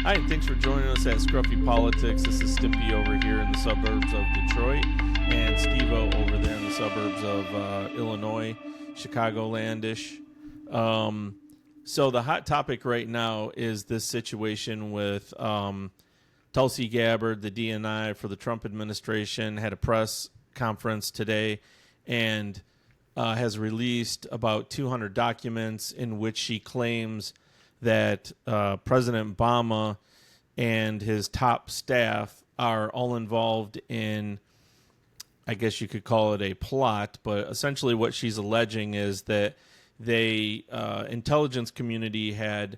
Hi, and thanks for joining us at Scruffy Politics. This is Stimpy over here in the suburbs of Detroit, and Steve-O over there in the suburbs of Illinois, Chicagolandish. So the hot topic right now is this situation with Tulsi Gabbard, the DNI for the Trump administration, had a press conference today and has released about 200 documents in which she claims that President Obama and his top staff are all involved in, I guess you could call it a plot, but essentially what she's alleging is that they, intelligence community had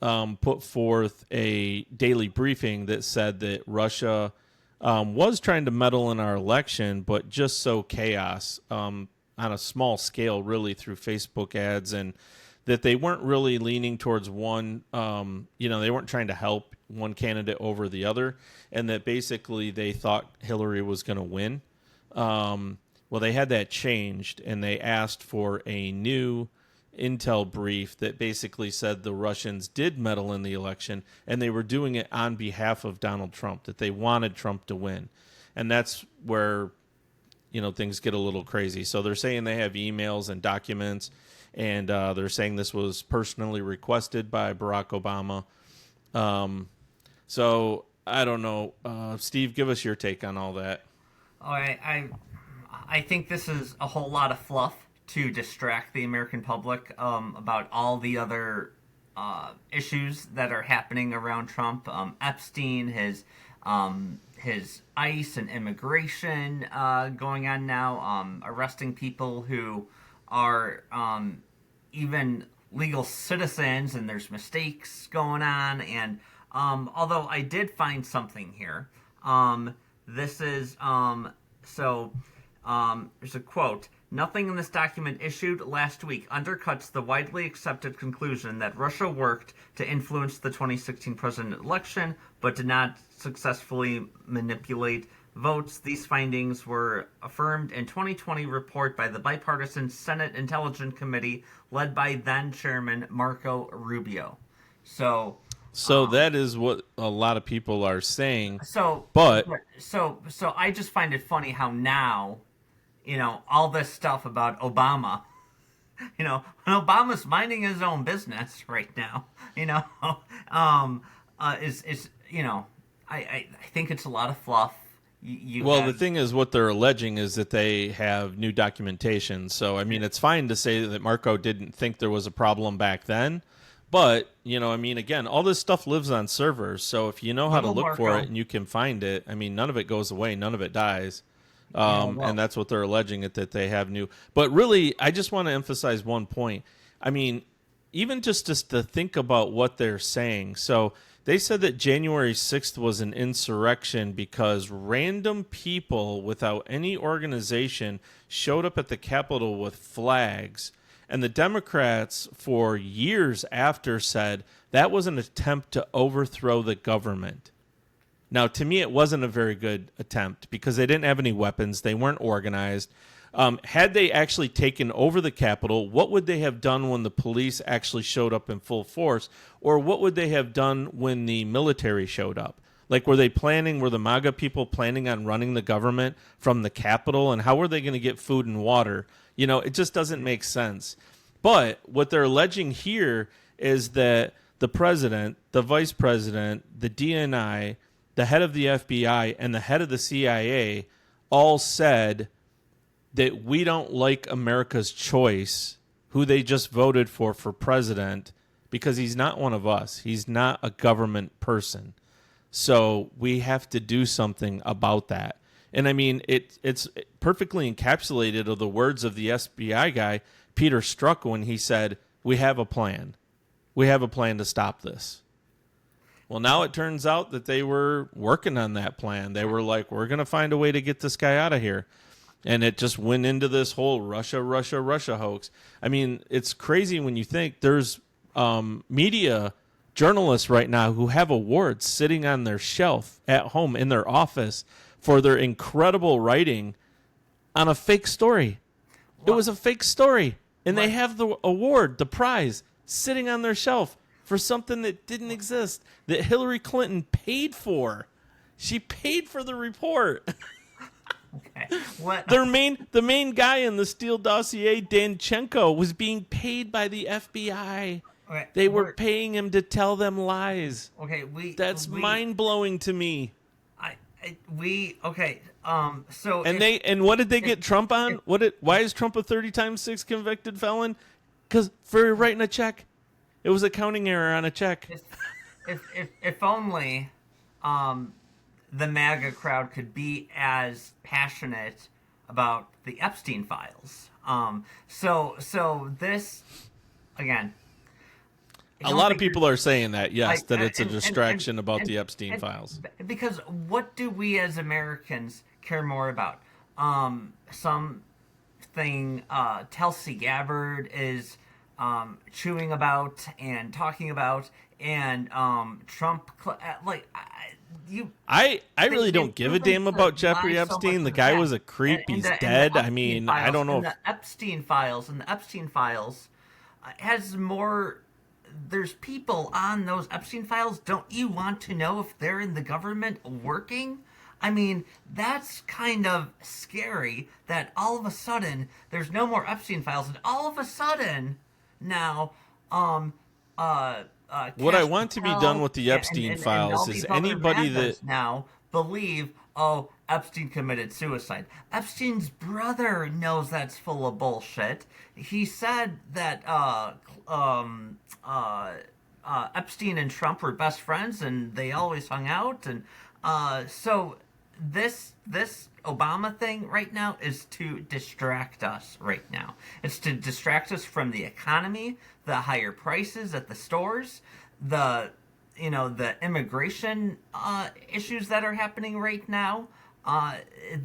put forth a daily briefing that said that Russia was trying to meddle in our election, but just sow chaos on a small scale, really, through Facebook ads, and that they weren't really leaning towards one, they weren't trying to help one candidate over the other, and that basically they thought Hillary was going to win. Well, they had that changed, and they asked for a new intel brief that basically said the Russians did meddle in the election, and they were doing it on behalf of Donald Trump, that they wanted Trump to win. And that's where, things get a little crazy. So they're saying they have emails and documents, and they're saying this was personally requested by Barack Obama. So I don't know. Steve, give us your take on all that. Oh, I think this is a whole lot of fluff to distract the American public about all the other issues that are happening around Trump. Epstein, his ICE and immigration going on now, arresting people who are even legal citizens, and there's mistakes going on. And although I did find something here, this is there's a quote. Nothing in this document issued last week undercuts the widely accepted conclusion that Russia worked to influence the 2016 president election, but did not successfully manipulate votes. These findings were affirmed in 2020 report by the bipartisan Senate Intelligence Committee led by then Chairman Marco Rubio. So that is what a lot of people are saying. So I just find it funny how now, all this stuff about Obama, when Obama's minding his own business right now, I think it's a lot of fluff. The thing is, what they're alleging is that they have new documentation. So, it's fine to say that Marco didn't think there was a problem back then. But, again, all this stuff lives on servers. So if you know how to look for it and you can find it, none of it goes away. None of it dies. And that's what they're alleging, that they have new. But really, I just want to emphasize one point. Even just to think about what they're saying. So they said that January 6th was an insurrection because random people without any organization showed up at the Capitol with flags. And the Democrats, for years after, said that was an attempt to overthrow the government. Now, to me, it wasn't a very good attempt because they didn't have any weapons. They weren't organized. Had they actually taken over the Capitol, what would they have done when the police actually showed up in full force? Or what would they have done when the military showed up? Like, were the MAGA people planning on running the government from the Capitol? And how were they going to get food and water? It just doesn't make sense. But what they're alleging here is that the president, the vice president, the DNI, the head of the FBI, and the head of the CIA all said that we don't like America's choice, who they just voted for president, because he's not one of us. He's not a government person. So we have to do something about that. And it's perfectly encapsulated of the words of the FBI guy, Peter Strzok, when he said, we have a plan. We have a plan to stop this. Well, now it turns out that they were working on that plan. They were like, we're going to find a way to get this guy out of here. And it just went into this whole Russia hoax. It's crazy when you think there's media journalists right now who have awards sitting on their shelf at home in their office for their incredible writing on a fake story. It was a fake story. And they have the award, the prize, sitting on their shelf for something that didn't exist, that Hillary Clinton paid for. She paid for the report. Okay. What? The main guy in the Steele dossier, Danchenko, was being paid by the FBI. Okay, They were paying him to tell them lies. Okay, That's mind-blowing to me. Okay. So And what did they get Trump on? Why is Trump a 30 times 6 convicted felon? Because for writing a check. It was a counting error on a check. If only the MAGA crowd could be as passionate about the Epstein files. So this again. A lot of people are saying that, yes, that it's a distraction about the Epstein files. Because what do we as Americans care more about? Something Tulsi Gabbard is chewing about and talking about, and Trump, I really don't give a damn about Jeffrey Epstein. The guy was a creep. He's dead. I mean, I don't know. The Epstein files has more. There's people on those Epstein files. Don't you want to know if they're in the government working? I mean, that's kind of scary that all of a sudden there's no more Epstein files, and all of a sudden now, what I want to be done with the Epstein files is anybody that now believe, oh, Epstein committed suicide. Epstein's brother knows that's full of bullshit. He said that Epstein and Trump were best friends and they always hung out, and so this Obama thing right now is to distract us right now. It's to distract us from the economy, the higher prices at the stores, the immigration issues that are happening right now.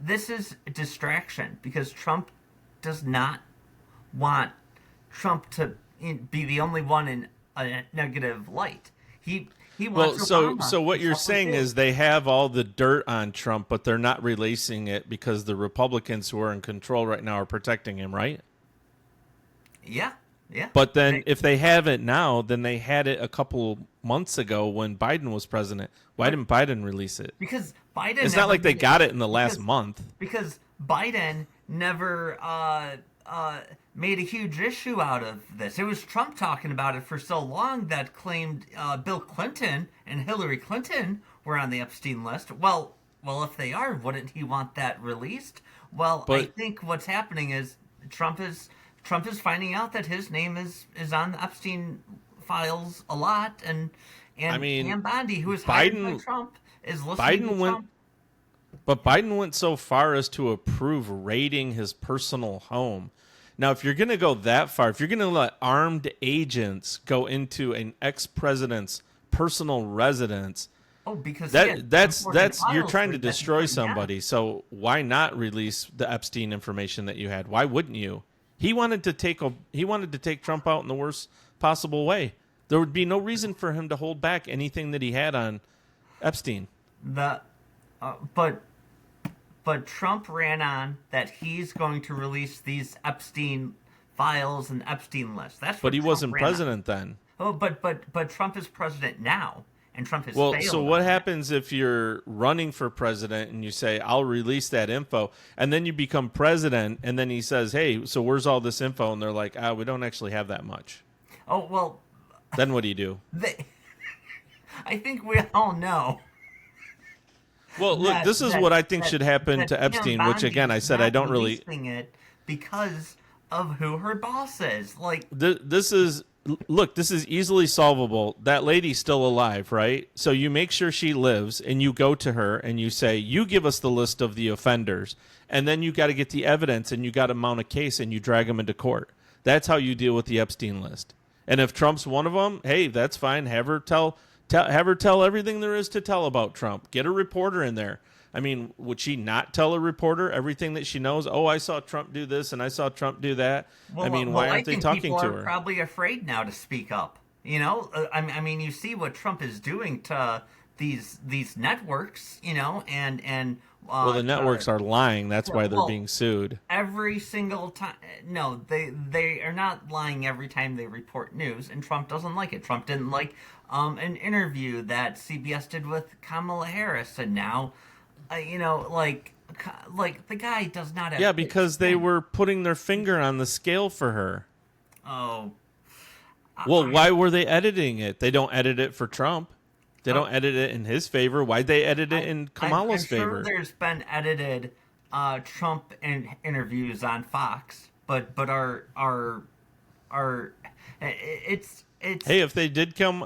This is a distraction because Trump does not want Trump to be the only one in a negative light. He wants Obama. So what you're saying is they have all the dirt on Trump, but they're not releasing it because the Republicans who are in control right now are protecting him, right? Yeah. But then if they have it now, then they had it a couple months ago when Biden was president. Why didn't Biden release it? Because Biden. It's not like they got it in the last month. Because Biden never made a huge issue out of this. It was Trump talking about it for so long that claimed Bill Clinton and Hillary Clinton were on the Epstein list. Well, if they are, wouldn't he want that released? But I think what's happening is Trump is finding out that his name is on the Epstein files a lot, and I mean, Pam Bondi, who is hired by Trump, is listening to Trump. But Biden went so far as to approve raiding his personal home. Now, if you're going to go that far, if you're going to let armed agents go into an ex-president's personal residence, because that's you're trying to destroy somebody. So why not release the Epstein information that you had? Why wouldn't you? He wanted to take Trump out in the worst possible way. There would be no reason for him to hold back anything that he had on Epstein. But Trump ran on that he's going to release these Epstein files and Epstein lists. But he wasn't president then. Oh, but Trump is president now, and Trump has failed. So what happens if you're running for president and you say, I'll release that info, and then you become president, and then he says, hey, so where's all this info? And they're like, we don't actually have that much. Oh, well. Then what do you do? I think we all know. Well, look, this is what I think should happen to Epstein, which, again, I said I don't really... it because of who her boss is. Like this is easily solvable. That lady's still alive, right? So you make sure she lives, and you go to her, and you say, you give us the list of the offenders, and then you got to get the evidence, and you got to mount a case, and you drag them into court. That's how you deal with the Epstein list. And if Trump's one of them, hey, that's fine. Have her tell everything there is to tell about Trump. Get a reporter in there. I mean, would she not tell a reporter everything that she knows? Oh, I saw Trump do this and I saw Trump do that. Why aren't they talking to her? People are probably afraid now to speak up. You know, I mean, you see what Trump is doing to these networks, and Well, the networks are lying. That's why they're being sued. every single time. No, they are not lying every time they report news, and Trump doesn't like it. Trump didn't like an interview that CBS did with Kamala Harris, and now, like the guy does not have. Yeah, because they were putting their finger on the scale for her. Oh. Well, why were they editing it? They don't edit it for Trump. They don't edit it in his favor. Why'd they edit it in Kamala's I'm favor? sure there's been edited Trump interviews on Fox, but our it's Hey, if they did come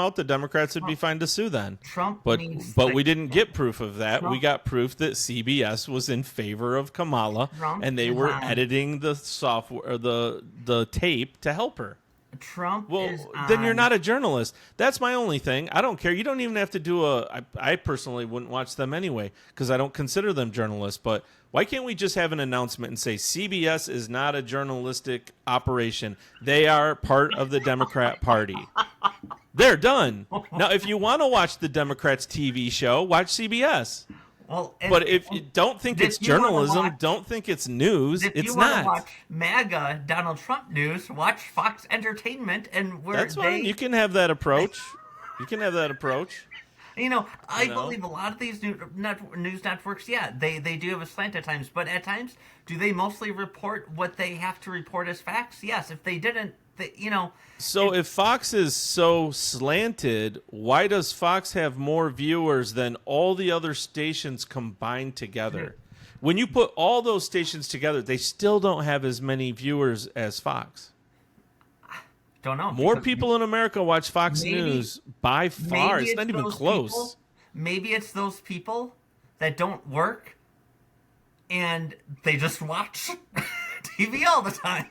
out, the Democrats would be fine to sue then. Trump But needs we didn't get proof of that. Trump- We got proof that CBS was in favor of Kamala, Trump and they is were on- editing the software, or the tape to help her. Trump Well, is then you're on- not a journalist. That's my only thing. I don't care. You don't even have to do I personally wouldn't watch them anyway because I don't consider them journalists. But why can't we just have an announcement and say CBS is not a journalistic operation? They are part of the Democrat Party. They're done. Now, if you want to watch the Democrats' TV show, watch CBS. Well, But if you don't think if it's you wanna journalism, watch- don't think it's news. if It's you want to not. watch MAGA Donald Trump news, watch Fox Entertainment, and where That's they, fine. You can have that approach. You can have that approach. I know? believe a lot of these news networks, yeah, they do have a slant at times, but at times, do they mostly report what they have to report as facts? Yes. If they didn't, So if Fox is so slanted, why does Fox have more viewers than all the other stations combined together? When you put all those stations together, they still don't have as many viewers as Fox. don't know. More because people in America watch Fox maybe- News by far. maybe It's not even those close. people- maybe it's those people that don't work and they just watch TV all the time.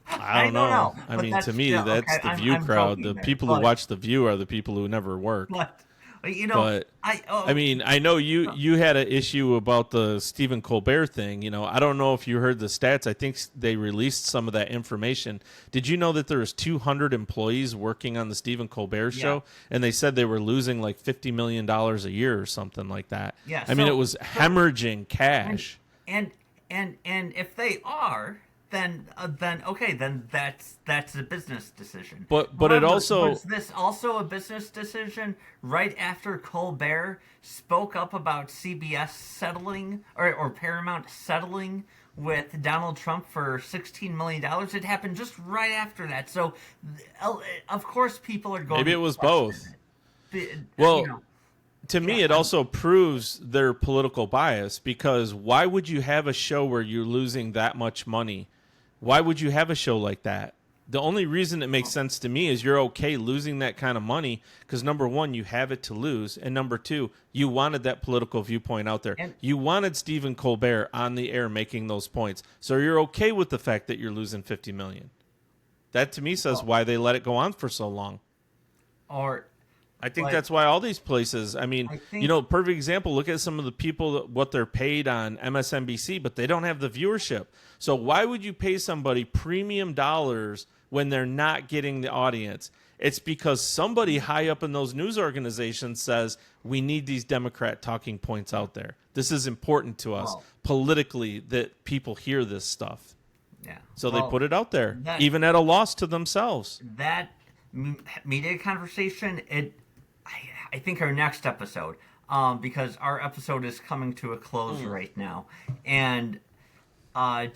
I don't know. I but mean, that's to me, still- that's okay, the I'm View crowd. joking The there, people but- who watch The View are the people who never work. But But I mean, I know you had an issue about the Stephen Colbert thing. I don't know if you heard the stats. I think they released some of that information. Did you know that there was 200 employees working on the Stephen Colbert show, and they said they were losing like $50 million a year or something like that? Yeah, I mean, so- it was hemorrhaging cash. and if they are, then okay, then that's a business decision. But it However, also- was this also a business decision right after Colbert spoke up about CBS settling or Paramount settling with Donald Trump for $16 million? It happened just right after that. So of course people are going. Maybe to it was question both. it. Well, to me, it also proves their political bias, because why would you have a show where you're losing that much money? Why would you have a show like that? The only reason it makes sense to me is you're okay losing that kind of money because, number one, you have it to lose, and number two, you wanted that political viewpoint out there. And- You wanted Stephen Colbert on the air making those points, so you're okay with the fact that you're losing $50 million. That, to me, says why they let it go on for so long. Or I think Like- that's why all these places, I mean, I think- perfect example, look at some of the people, what they're paid on MSNBC, but they don't have the viewership. So why would you pay somebody premium dollars when they're not getting the audience? It's because somebody high up in those news organizations says, we need these Democrat talking points out there. This is important to us Well- politically, that people hear this stuff. yeah. So Well, they put it out there, that- even at a loss to themselves. that media conversation, I think our next episode, because our episode is coming to a close right now, and I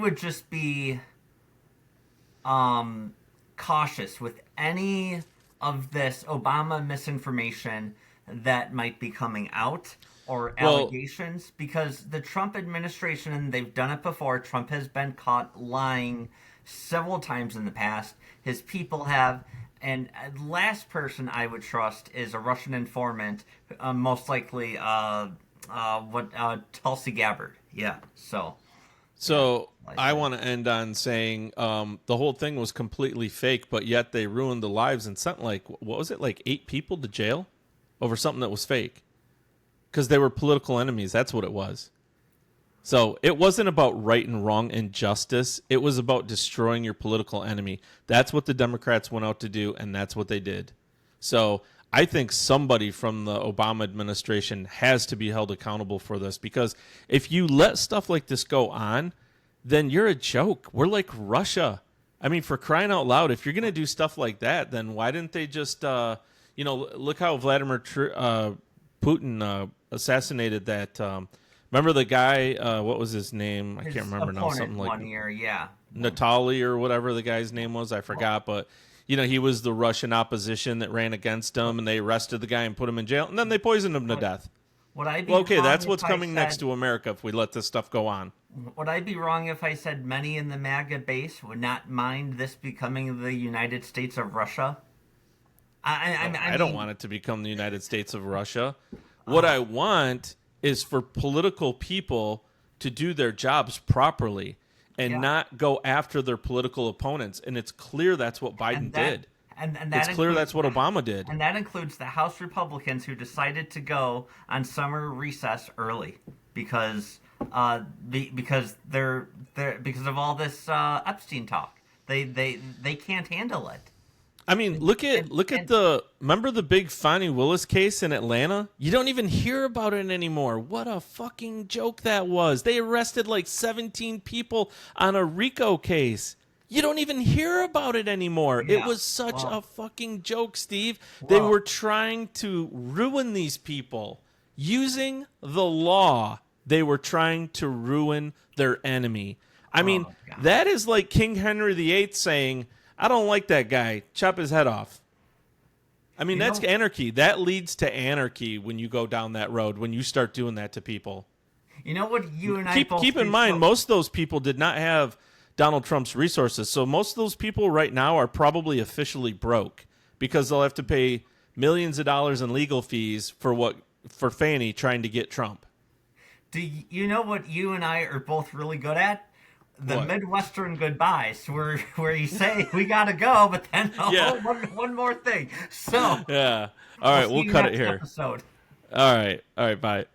would just be cautious with any of this Obama misinformation that might be coming out, or Well- allegations, because the Trump administration, and they've done it before, Trump has been caught lying several times in the past. His people have, and last person I would trust is a Russian informant, most likely Tulsi Gabbard. Yeah, so I want to end on saying the whole thing was completely fake, but yet they ruined the lives and sent what was it, 8 people to jail over something that was fake because they were political enemies. That's what it was. So it wasn't about right and wrong and justice. It was about destroying your political enemy. That's what the Democrats went out to do, and that's what they did. So I think somebody from the Obama administration has to be held accountable for this, because if you let stuff like this go on, then you're a joke. We're like Russia. I mean, for crying out loud, if you're going to do stuff like that, then why didn't they just, look how Vladimir Putin assassinated that. Remember the guy, what was his name? I can't remember now. Something like 1 year, yeah. Natali or whatever the guy's name was. I forgot. But, he was the Russian opposition that ran against him, and they arrested the guy and put him in jail, and then they poisoned him to death. Would I be well, okay, wrong that's if what's I coming said- next to America if we let this stuff go on. Would I be wrong if I said many in the MAGA base would not mind this becoming the United States of Russia? I don't want it to become the United States of Russia. What I want is for political people to do their jobs properly and not go after their political opponents. And it's clear that's what Biden did. And it's clear that's what Obama did. And that includes the House Republicans who decided to go on summer recess early because because of all this Epstein talk. They can't handle it. I mean, look at remember the big Fonnie Willis case in Atlanta? You don't even hear about it anymore. What a fucking joke that was. They arrested like 17 people on a RICO case. You don't even hear about it anymore. Yeah. It was such a fucking joke, Steve. They were trying to ruin these people. Using the law, they were trying to ruin their enemy. I mean, that is like King Henry VIII saying, I don't like that guy. Chop his head off. I mean, that's anarchy. That leads to anarchy when you go down that road, when you start doing that to people. You know what you and I both keep in mind, most of those people did not have Donald Trump's resources. So most of those people right now are probably officially broke because they'll have to pay millions of dollars in legal fees for Fannie trying to get Trump. Do you know what you and I are both really good at? The What? Midwestern goodbyes, where you say we gotta go, but then one more thing. So Yeah. All right, we'll cut it here. Episode. All right, bye.